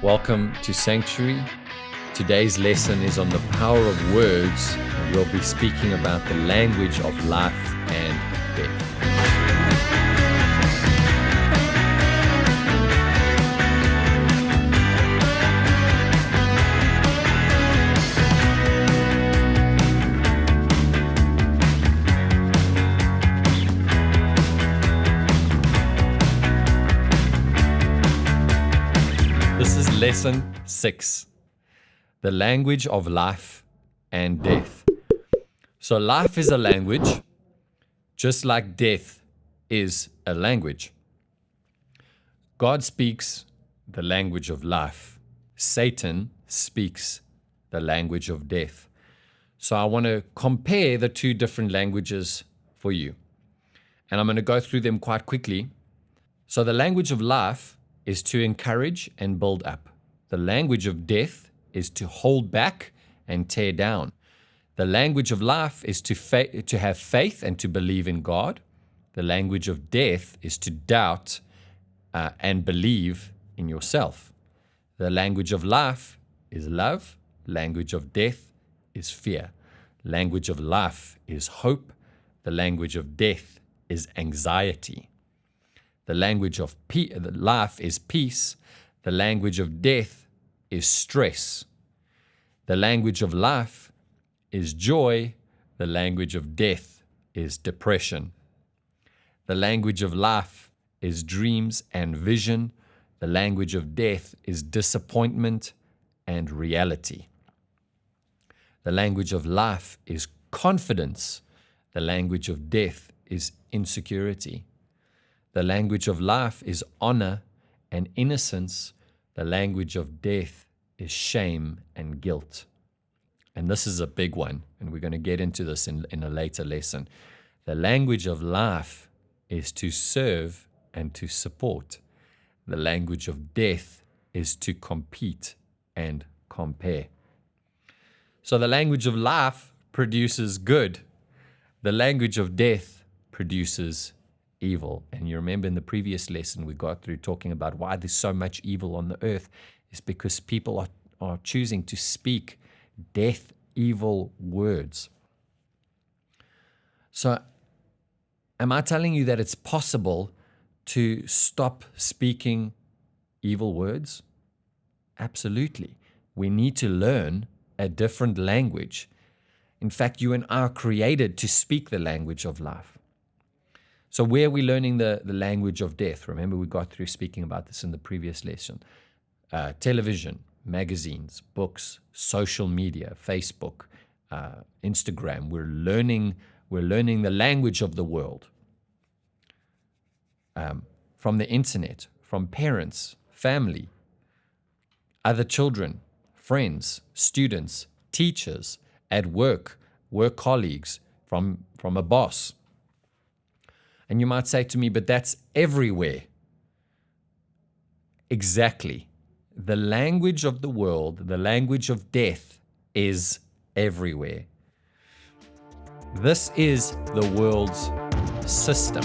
Welcome to Sanctuary. Today's lesson is on the power of words, and we'll be speaking about the language of life and death. This is lesson 6, the language of life and death. So life is a language, just like death is a language. God speaks the language of life. Satan speaks the language of death. So I want to compare the two different languages for you. And I'm going to go through them quite quickly. So the language of life is to encourage and build up. The language of death is to hold back and tear down. The language of life is to have faith and to believe in God. The language of death is to doubt and believe in yourself. The language of life is love. Language of death is fear. Language of life is hope. The language of death is anxiety. The language of life is peace. The language of death is stress. The language of life is joy. The language of death is depression. The language of life is dreams and vision. The language of death is disappointment and reality. The language of life is confidence. The language of death is insecurity. The language of life is honor and innocence. The language of death is shame and guilt. And this is a big one, and we're going to get into this in a later lesson. The language of life is to serve and to support. The language of death is to compete and compare. So the language of life produces good. The language of death produces evil. And you remember in the previous lesson we got through talking about why there's so much evil on the earth is because people are choosing to speak death, evil words. So am I telling you that it's possible to stop speaking evil words? Absolutely. We need to learn a different language. In fact, you and I are created to speak the language of life. So where are we learning the language of death? Remember, we got through speaking about this in the previous lesson. Television, magazines, books, social media, Facebook, Instagram. We're learning the language of the world. From the internet, from parents, family, other children, friends, students, teachers, at work colleagues, from a boss. And you might say to me, but that's everywhere. Exactly. The language of the world, the language of death is everywhere. This is the world's system.